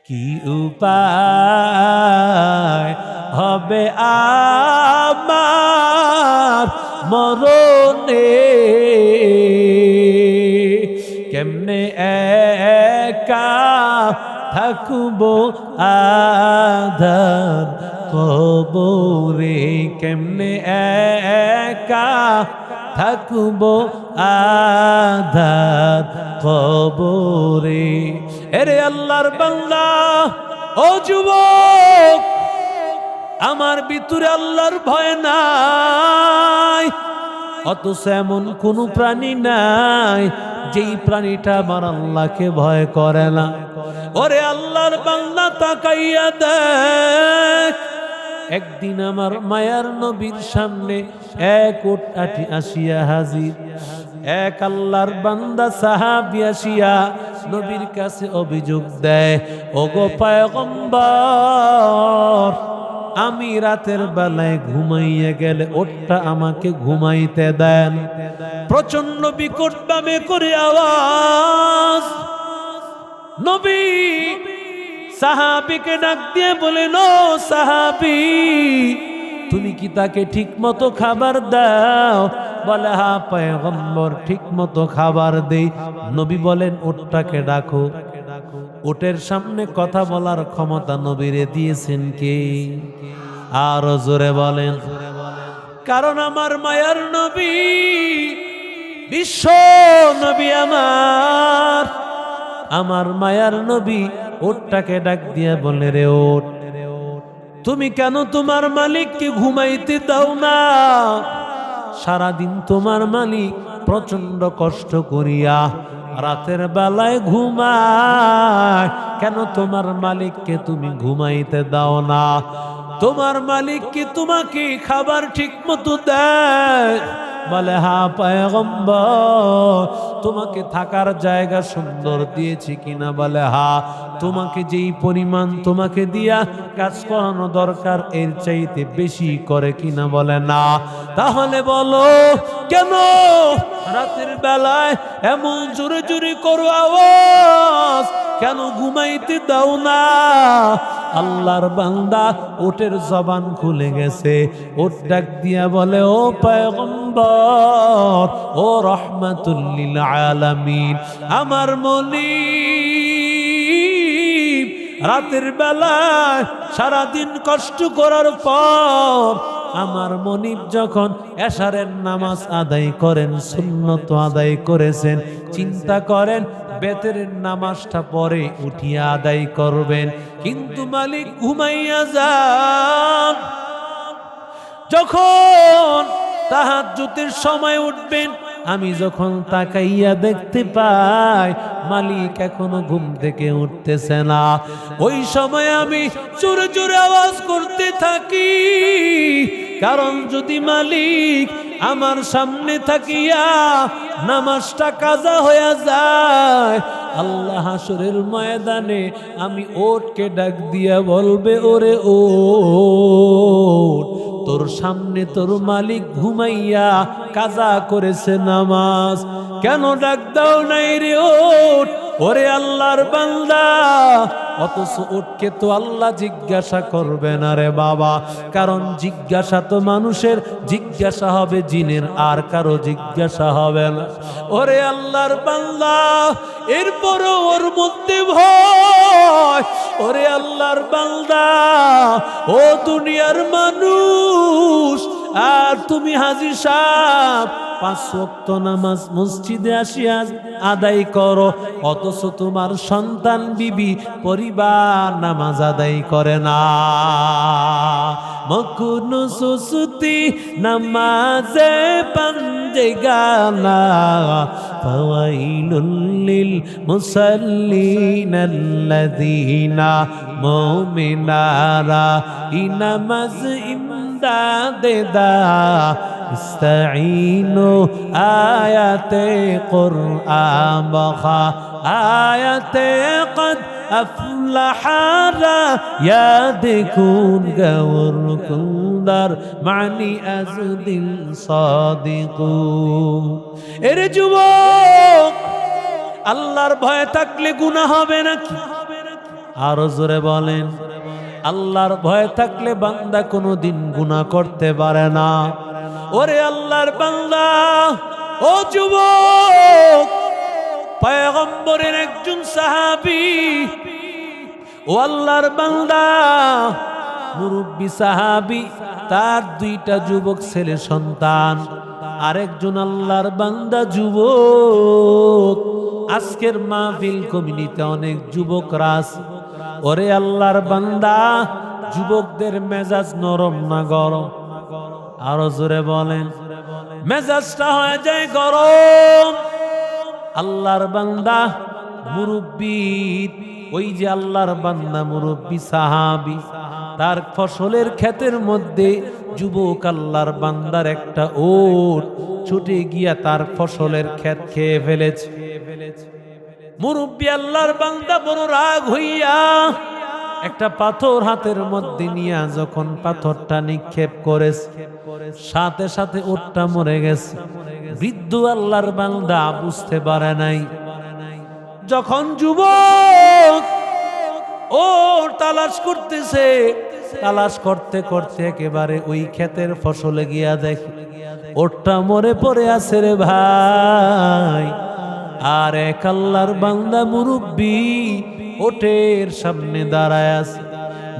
কি উপায় হবে আমার মরণে, কেমনে একা থাকবো আধার কবরে, কেমনে একা থাকবো আধার কবরে। এরে আল্লাহর বান্দা, ও যুবক, আমার ভিতরে আল্লাহর ভয় নাই, অথচ এমন কোন প্রাণী নাই যেই প্রাণীটা আমার আল্লাহকে ভয় করে না। ওরে আল্লাহর বান্দা, তাকাইয়া দেখ, একদিন আমার মায়ার নবীর সামনে এক উট আসিয়া হাজির। এক আল্লাহর বান্দা সাহাবী আসিয়া নবীর কাছে অভিযোগ দেয়, ওগো পয়গম্বর, আমি রাতের বেলায় ঘুমাইয়া গেলে ওটটা আমাকে ঘুমাইতে দেন। প্রচন্ড বিকট ভাবে করে আওয়াজ। নবী সাহাবীকে ডাক দিয়ে বলেন, ও সাহাবী, তুমি কি তাকে ঠিক মতো খাবার দাও? বলে, হ্যাঁ পয়গম্বর, ঠিক মতো খাবার দেই। নবী বলেন, ওটটাকে ডাকো। ওটের সামনে কথা বলার ক্ষমতা নবীরে দিয়েছেন কে? আরো জোরে বলেন। কারণ আমার মায়ার নবী, বিশ্ব নবী, আমার মায়ার নবী ওটটাকে ডাক দিয়া বলে, রে ওট, তুমি কেন তোমার মালিককে ঘুমাইতে দাও না? সারাদিন তোমার মালিক প্রচন্ড কষ্ট করিয়া রাতের বেলায় ঘুমায়, কেন তোমার মালিককে তুমি ঘুমাইতে দাও না? তোমার মালিক কি তোমাকে খাবার ঠিক মতো দেয়? বলে, হ্যাঁ পয়গম্বর, তোমাকে থাকার জায়গা সুন্দর দিয়েছি কিনা? বলে, হ্যাঁ। তোমাকে যেই পরিমাণ তোমাকে দিয়া কাজ করানো দরকার এর চাইতে বেশি করে কিনা? বলে, না। তাহলে বলো, কেন রাতের বেলায় এমন জোরে জোরে করো আওয়াজ? কেন ঘুমাইতে দাও না? আল্লাহর বান্দা ওটের জবান খুলে গেছে। ওট ডাক দিয়া বলে, ও পয়গম্বর, ও রহমাতুল লিল আলামিন, আমার মনিব রাতের বেলায় সারাদিন কষ্ট করার পর আমার মনিব যখন এশারের নামাজ আদায় করেন, সুন্নত আদায় করেছেন, চিন্তা করেন বেতেরের নামাজটা পরে উঠিয়া আদায় করবেন, কিন্তু মালিক ঘুমাইয়া যান। যখন তাহাজ্জুদের সময় উঠবেন, আমি যখন তাকাইয়া দেখতে পাই মালিক এখনো ঘুম থেকে উঠতেছে না, ওই সময় আমি জোরে জোরে আওয়াজ করতে থাকি। কারণ যদি মালিক আমার সামনে থাকিয়া নামাজটা কাজা হয়ে যায়, আল্লাহ হাসরের ময়দানে আমি ওটকে ডাক দিয়া বলবে, ওরে ওট, তোর সামনে তোর মালিক ঘুমাইয়া কাজা করেছে নামাজ, কেন ডাক দাও নাই রে ওট? ওরে আল্লাহর বান্দা, অথচ ওটকে তো আল্লাহ জিজ্ঞাসা করবে না রে বাবা, কারণ জিজ্ঞাসা তো মানুষের জিজ্ঞাসা হবে, জিনের আর কারো জিজ্ঞাসা হবে না। ওরে আল্লাহর বান্দা, এরপরও ওর মধ্যে ভয়। ওরে আল্লাহর বান্দা, ও দুনিয়ার মানুষ, আর তুমি হাজী সাহেব 5 ওয়াক্ত নামাজ মসজিদে আসিয়া আদায় করো, অথচ তোমার সন্তান বিবি পরিবার নামাজ আদায় করে না। মকুনু সুসুতি নামাজে পাঞ্জে গানা, ফাওয়াইলুল লিল মুসাল্লিনাল্লাযীনা মুমিনারা ইনামাজ ইমদাদে দা ইস্তাঈনু আয়াতে কুরআন বখা আয়াতে কদ আফলাহারা ইয়াদ কুন গওর কুন্দার মানি আজদিল সাদিকু। এরে যুবক, আল্লাহর ভয় থাকলে গুনাহ হবে নাকি? আরো জোরে বলেন। আল্লাহর ভয় থাকলে বান্দা কোনোদিন গুনাহ করতে পারে না। ওরে আল্লাহর বান্দা, ও যুবক, পয়গম্বরের একজন সাহাবী, ও আল্লাহর বান্দা, মুরব্বী সাহাবী, তার দুইটা যুবক ছেলে সন্তান, আরেকজন আল্লাহর বান্দা যুবক। আজকের মাহফিল কমিটিতে অনেক যুবকরা আছে। ওরে আল্লাহর বান্দা, যুবকদের মেজাজ নরম না গরম? আরো জোরে বলেন। মেজাজটা হয়ে যায় গরম। আল্লাহর বান্দা মুরব্বী, ওই যে আল্লাহর বান্দা মুরব্বী সাহাবী, তার ফসলের ক্ষেতের মধ্যে যুবক আল্লাহর বান্দার একটা ওট ছুটে গিয়া তার ফসলের ক্ষেত খেয়ে ফেলেছে। মুরব্বী আল্লাহর বান্দা বড় রাগ হইয়া একটা পাথর হাতের মধ্যে নিয়ে যখন পাথরটা নিক্ষেপ করেছে, সাথে সাথে ওটটা মরে গেছে। বৃদ্ধ আল্লাহর বান্দা বুঝতে পারে নাই। যখন যুবক ও তালাশ করতেছে, তালাশ করতে করতে একেবারে ওই ক্ষেতের ফসলে গিয়া দেখে ওটটা মরে পড়ে আছে রে ভাই। আর এক আল্লাহর বান্দা মুরব্বী ওটের সামনে দাঁড়ায় আছে,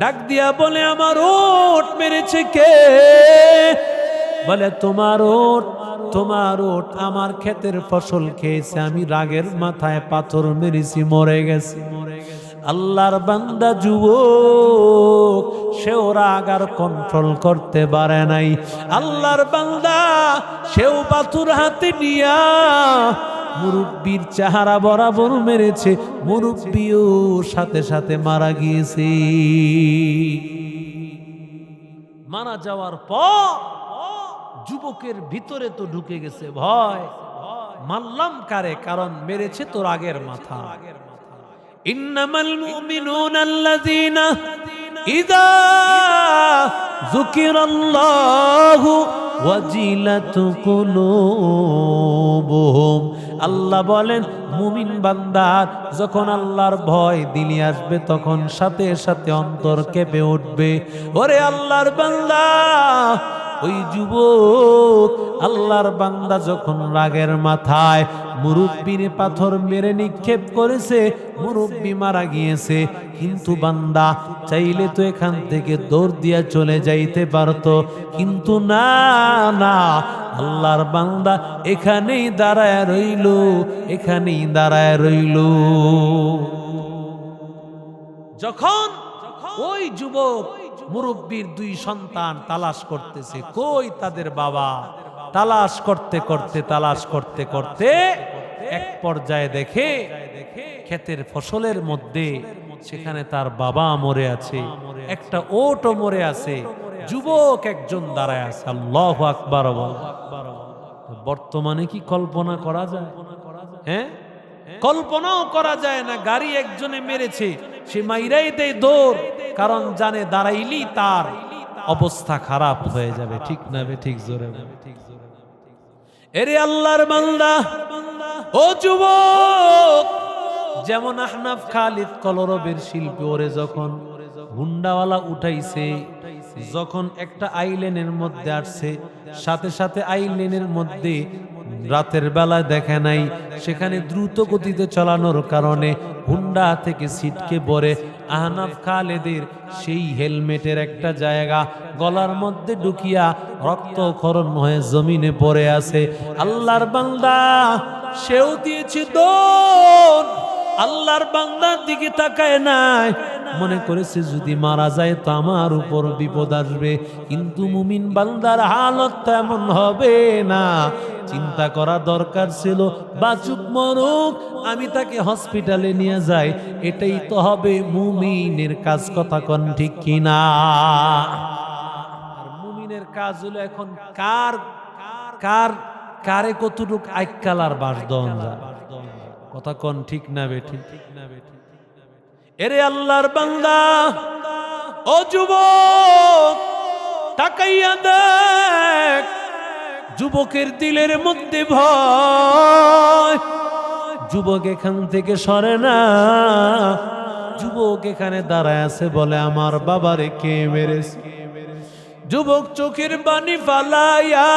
ডাক দিয়া বলে, আমার ওট মেরেছে কে? বলে, তোমার ওট, তোমার ওট আমার ক্ষেতের ফসল খেয়েছে, আমি রাগের মাথায় পাথর মেরেছি, মরে গেছে। আল্লাহর বান্দা যুবক, সেও রাগ আর কন্ট্রোল করতে পারে নাই। আল্লাহর বান্দা সেও পাথর হাতে নিয়া মুরব্বীর চেহারা বরাবর মেরেছে। মুরব্বীও সাথে সাথে মারা গিয়েছে। মারা যাওয়ার পর যুবকের ভিতরে তো ঢুকে গেছে ভয়, মারলাম কারে? কারণ মেরেছে তো রাগের মাথা। ইন্নামাল মুমিনুনা আল্লাযীনা ইযা যুকিরাল্লাহু ওয়াজিলাত কুলুবুহুম। আল্লাহ বলেন, মুমিন বান্দার যখন আল্লাহর ভয় দিলে আসবে, তখন সাথে সাথে অন্তর কেঁপে উঠবে। ওরে আল্লাহর বান্দা, ওই যুবক আল্লাহর বান্দা যখন রাগের মাথায় মুরব্বির পাথর মেরে নিক্ষেপ করেছে, মুরব্বি মারা গিয়েছে। কিন্তু বান্দা চাইলে তো এখান থেকে দৌড় দিয়া চলে যাইতে পারতো, কিন্তু না না, আল্লাহর বান্দা এখানেই দাঁড়ায় রইল, এখানেই দাঁড়ায় রইল। যখন ওই যুবক মুরব্বির দুই সন্তান তালাশ করতেছে, কই তাদের বাবা, তালাশ করতে করতে তালাশ করতে করতে এক পর্যায়ে দেখে ক্ষেতের ফসলের মধ্যে সেখানে তার বাবা মরে আছে, একটা ওটও মরে আছে, যুবক একজন দাঁড়ায় আছে। আল্লাহু আকবার। বর্তমানে কি কল্পনা করা যায়? হ্যাঁ, কল্পনাও করা যায় না। গাড়ি একজনে মেরেছে, সে মাইরাই দেয় দৌড়, কারণ জানে দাঁড়াইলি তার অবস্থা খারাপ হয়ে যাবে। ঠিক না বে? ঠিক জোরে। এরে আল্লাহর বান্দা, ও যুবক, যেমন আহনাফ খালিদ কলরবের শিল্পী, ওরে যখন হুন্ডাওয়ালা উঠাইছে, যখন একটা আইল্যান্ডের মধ্যে আসছে, সাথে সাথে আইল্যান্ডের মধ্যে রাতের বেলায় দেখে নাই, সেখানে দ্রুত গতিতে চালানোর কারণে হুন্ডা থেকে ছিটকে পড়ে আহনাফ খালেদের সেই হেলমেটের একটা জায়গা গলার মধ্যে ঢুকিয়া রক্তক্ষরণ হয়ে জমিনে পড়ে আছে। আল্লাহর বান্দা সেও দিয়েছে দৌড়, আল্লাহর বান্দার দিকে তাকায় নাই, মনে করেছে যদি মারা যায় তো আমার উপর বিপদ আসবে। কিন্তু মুমিন বান্দার হালত তেমন হবে না। চিন্তা করা দরকার ছিল, বাঁচুক মরুক আমি তাকে হসপিটালে নিয়ে যাই, এটাই তো হবে মুমিনের কাজ। কথা কোন ঠিক কিনা? আর মুমিনের কাজ হলো এখন কার কার কারে কতটুক আইকালার বাস দন যায়। কথা কোন ঠিক না বেঠিক? এরে আল্লাহর বান্দা, ও যুবক, তাকাইয়া দেখ, যুবকের দিলের মধ্যে ভয়। যুবক এখান থেকে সরে না, যুবক এখানে দাঁড়ায় আছে, বলে আমার বাবারে কে মেরেছে? যুবক চোখের পানি ফালাইয়া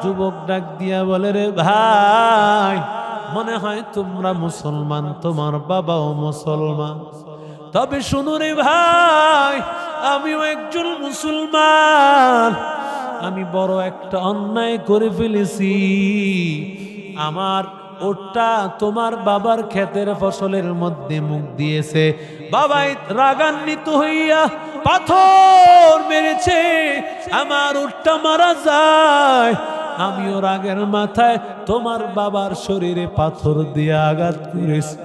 যুবক ডাক দিয়া বলে, রে ভাই, মনে হয় তোমরা মুসলমান, তোমার বাবাও মুসলমান। তবে শুনো রে ভাই, আমিও একজন মুসলমান। আমি বড় একটা অন্যায় করে ফেলেছি। আমার ওটা তোমার বাবার ক্ষেতের ফসলের মধ্যে মুখ দিয়েছে। বাবাই রাগান্বিত হইয়া পাথর মেরেছে, আমার ওটা মারা যায়। আমিও রাগের মাথায় তোমার বাবার শরীরে পাথর দিয়ে আঘাত করেছি,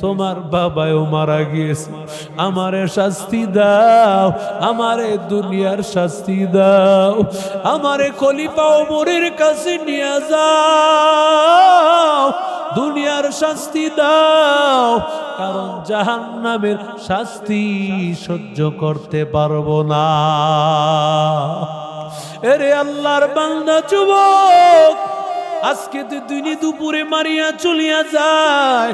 তোমার বাবাও মারা গিয়েছে। আমারে শাস্তি দাও, আমারে দুনিয়ার শাস্তি দাও, আমারে খলিফা ওমরের কাছে নিয়ে যাও, দুনিয়ার শাস্তি দাও, কারণ জাহান্নামের শাস্তি সহ্য করতে পারবো না। এরে আল্লাহর বান্দা যুবক, আজকে তো দিনে দুপুরে মারিয়া চলিয়া যায়।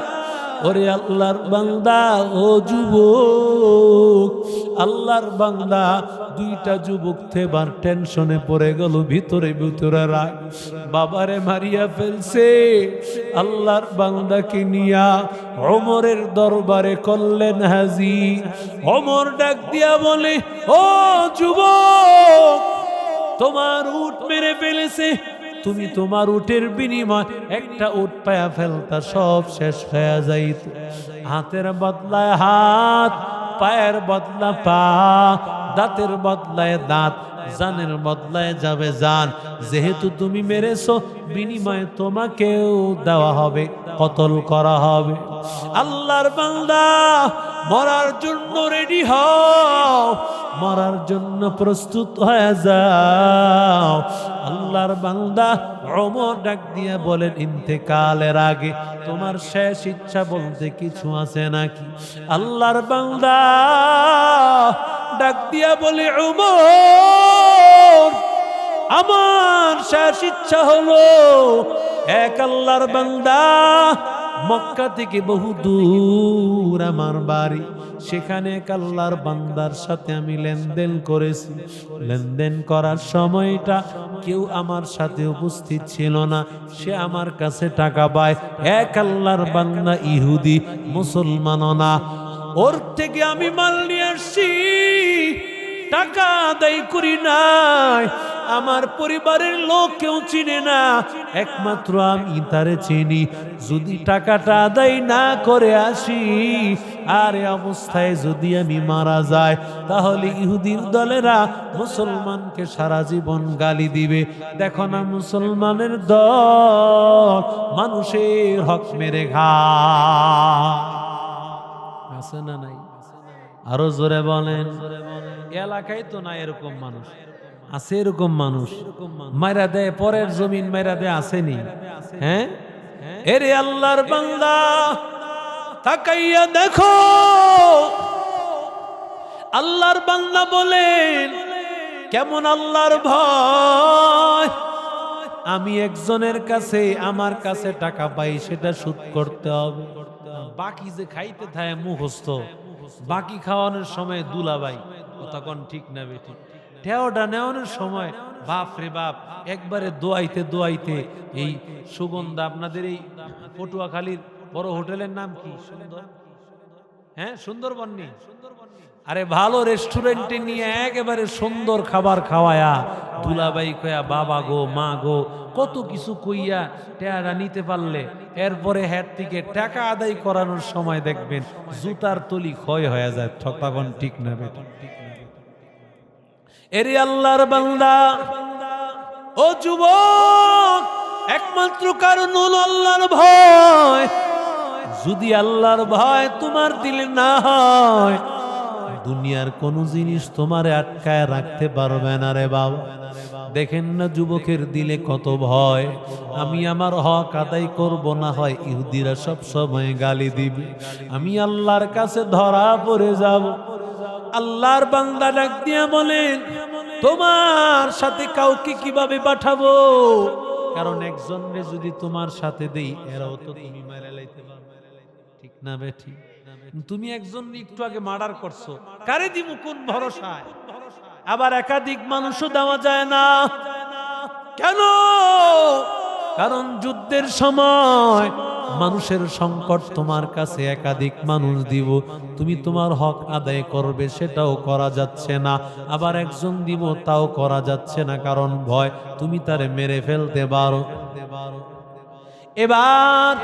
ওরে আল্লাহর বান্দা, ও যুবক, আল্লাহর বান্দা দুইটা যুবক থেবার টেনশনে পড়ে গেল, ভিতরে ভিতরে রাগ, বাবারে মারিয়া ফেলছে। আল্লাহর বান্দাকে নিয়া ওমরের দরবারে করলেন হাজির। ওমর ডাক দিয়া বলে, ও যুবক, তোমার উট মেরে ফেলেছে, তুমি তোমার উটের বিনিময় একটা উট পায়া ফেলতা, সব শেষ হয়ে যাইত। হাতের বদলায় হাত, পায়ের বদলা পা, দাঁতের বদলায় দাঁত, জানের বদলায় যাবে জান। যেহেতু তুমি মেরেছো, বিনিময়ে তোমাকেও দেওয়া হবে, কতল করা হবে। আল্লাহর বান্দা, মরার জন্য রেডি হও, মরার জন্য প্রস্তুত হয়ে যাও। আল্লাহর বান্দা ওমর ডাক দিয়া বলেন, ইন্তেকালের আগে তোমার শেষ ইচ্ছা বলতে কিছু আছে নাকি? আল্লাহর বান্দা ডাক দিয়া বলে, ওমর, আমার শেষ ইচ্ছা হলো, এক আল্লাহর বান্দা, মক্কা থেকে বহু দূর আমার বাড়ি, সেখানে এক আল্লাহর বান্দার সাথে আমি লেনদেন করেছি। লেনদেন করার সময়টা কেউ আমার সাথে উপস্থিত ছিল না, সে আমার কাছে টাকা পায়। এক আল্লাহর বান্দা, ইহুদি, মুসলমানও না, ওর থেকে আমি মাল নিয়ে আসছি, টাকা আদায় করি নাই। আমার পরিবারের লোক কেউ চিনে না, একমাত্র আমি তারে চিনি। যদি টাকাটা আদায় না করে আসি, আর এই অবস্থায় যদি আমি মারা যাই, তাহলে ইহুদির দলেরা মুসলমানকে সারা জীবন গালি দিবে। দেখো না, মুসলমানের দল মানুষের হক মেরে খায়, আছে না নাই? আরো জোরে বলেন। এলাকায় তো না এরকম মানুষ, আছে এরকম মানুষ, মাইরা দেয়, পরের জমিন মাইরা দেয়, আসেনি? হ্যাঁ, এরে আল্লাহর বান্দা, তাকাইয়া দেখো, আল্লাহর বান্দা বলেন, কেমন আল্লাহর ভয়। আমি একজনের কাছে, আমার কাছে টাকা পাই, সেটা শোধ করতে হবে। বাকি যে খাইতে থাকে মুখস্থ, বাকি খাওয়ানোর সময় দুলাভাই, তখন ঠিক না বেটি, ঠেওটা নেওয়ানোর সময় বাপ রে বাপ, একবারে দোয়াইতে দোয়াইতে এই সুগন্ধা, আপনাদের এই পটুয়াখালীর বড় হোটেলের নাম কি? সুন্দর, হ্যাঁ, সুন্দরবন্নি। আরে ভালো রেস্টুরেন্টে নিয়ে একেবারে সুন্দর খাবার খাওয়ায়া, দুলাভাই কয়া, বাবা গো, মা গো, কত কিছু কইয়া টেয়ারা নিতে পারলে, এরপরে হ্যাট থেকে টাকা আদায় করানোর সময় দেখবেন জুতার তলি ক্ষয় হয়ে যায়, তখন ঠিক না বেটা? এরে আল্লাহর বান্দা, ও যুবক, একমাত্র কারণ হলো আল্লাহর ভয়। যদি আল্লাহর ভয় তোমার দিলে না হয়, দুনিয়ার কোন জিনিস তোমারে আটকায় রাখতে পারবে না রে বাবা। দেখেন না যুবকের দিলে কত ভয়, আমি আমার হক আদায় করব না হয় ইহুদিরা সব সময় গালি দিবে, আমি আল্লাহর কাছে ধরা পড়ে যাব। আল্লাহর বান্দা ডাক দিয়া বলেন, তোমার সাথে কাউকে কিভাবে পাঠাবো? কারণ একজনকে যদি তোমার সাথে দেই, এরাও তো তুমি মেরে লাইতে পারবে, ঠিক না বেঠি? তুমি একজন একটু আগে মার্ডার করছো, কারে দিমু কোন ভরসায়? আবার একাধিক মানুষও দেওয়া যায় না। কেন? কারণ যুদ্ধের সময় মানুষের সংকট তোমার কাছে, একাধিক মানুষ দিব, তুমি তোমার হক আদায় করবে সেটাও করা যাচ্ছে না। আবার একজন দিব, তাও করা যাচ্ছে না, কারণ ভয় তুমি তারে মেরে ফেলতে পারো। এবার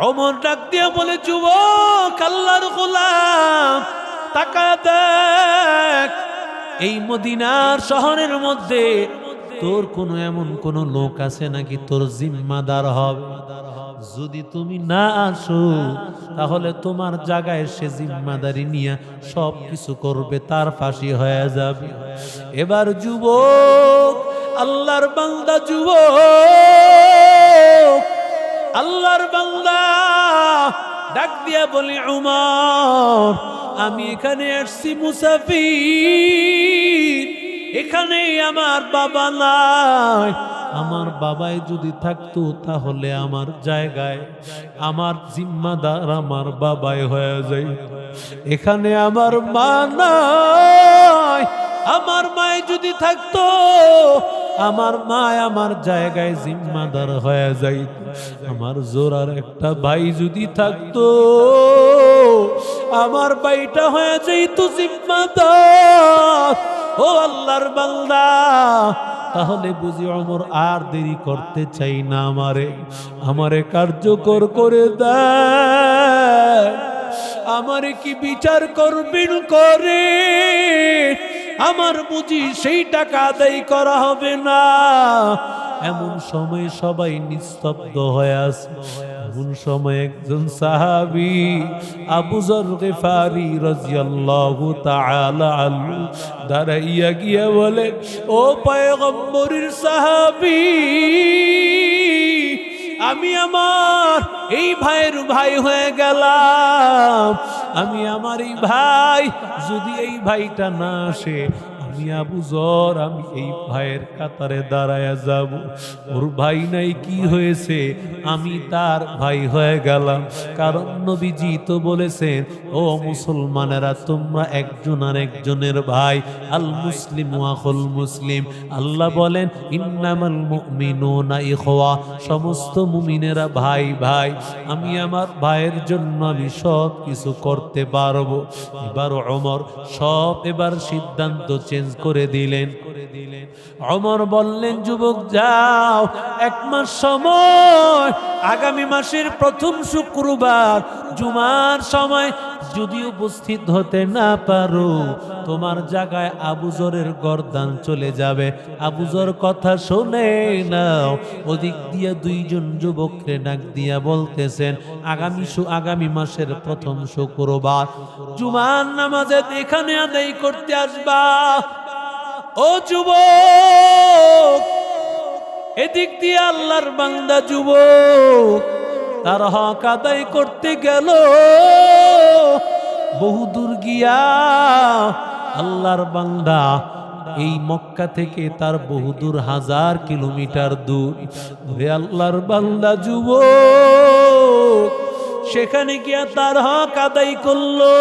ওমর ডাক দিয়ে বলে, যুবক, আল্লাহর গোলাম, তাকায় দেখ, এই মদিনার শহরের মধ্যে তোর কোনো এমন কোন লোক আছে নাকি তোর জিম্মাদার হবে? যদি তুমি না আসো তাহলে তোমার জায়গায় সে জিম্মাদারি নিয়ে সব কিছু করবে, তার ফাঁসি হয়ে যাবে। এবার যুবক, আল্লাহর বান্দা, যুবক, আল্লাহর বান্দা ডাক দিয়া বলি, উমর, আমি এখানে আসছি মুসাফির, এখানে আমার বাবা নাই। আমার বাবাই যদি থাকতো তাহলে আমার জায়গায় আমার জিম্মাদার আমার বাবাই হয়ে যায়। এখানে আমার মা নাই, আমার মায় যদি থাকতো আমার মা আমার জায়গায় জিম্মাদার হয়ে যায়। আমার জোরার একটা ভাই যদি থাকতো আমার ভাইটা হয়ে যাইত জিম্মাদার। ও আল্লাহর বান্দা, তাহলে বুঝি ওমর আর দেরি করতে চাই না, আমারে কার্যকর করে দেয়। আমারে কি বিচার করবেন করে? আমার বুঝি সেই টাকা আদায় করা হবে না। এমন সময় সবাই নিস্তব্ধ হয়ে আছে। এমন সময় একজন সাহাবী আবু যর গিফারি রাদিয়াল্লাহু তাআলা আনহু দাঁড়াইয়া গিয়া বলে, ও পয়গম্বরের সাহাবী, আমি আমার এই ভাইয়ের ভাই হয়ে গেলাম। আমি আমার এই ভাই, যদি এই ভাইটা না আসে, আমি আবু যর, আমি এই ভাইয়ের কাতারে দাঁড়ায়া যাব। ওর ভাই নাই, কি হয়েছে? আমি তার ভাই হয়ে গেলাম। কারণ নবীজি তো বলেছেন, ও মুসলমানেরা, তোমরা একজন আর একজনের ভাই। আল মুসলিম আখুল মুসলিম। আল্লাহ বলেন, ইন্নামাল মুমিনুনা ইখওয়া, সমস্ত মুমিনেরা ভাই ভাই। আমি আমার ভাইয়ের জন্য আমি সব কিছু করতে পারবো। এবার ওমর এবার সিদ্ধান্ত চেঞ্জ করে দিলেন। ওমর বললেন, যুবক, যাও, 1 মাস সময়, আগামী মাসের প্রথম শুক্রবার জুমার সময় যদি উপস্থিত হতে না পারো, তোমার জায়গায় আবু যরের গর্দান চলে যাবে। আবু যর কথা শুনে নাও। ওদিক দিয়া 2 জন যুবককে ডাক দিয়া বলতেছেন, আগামী মাসের প্রথম শুক্রবার জুমার নামাজে এখানে আদায় করতে আসবা। ও যুবক, এদিক দিয়ে আল্লাহর বান্দা যুবক তার হক আদায় করতে গেল, বহুদূর গিয়া আল্লাহর বান্দা এই মক্কা থেকে তার বহুদূর 1000 কিলোমিটার দূর। ওরে আল্লাহর বান্দা যুবক সেখানে গিয়া তার হক আদায় করলো।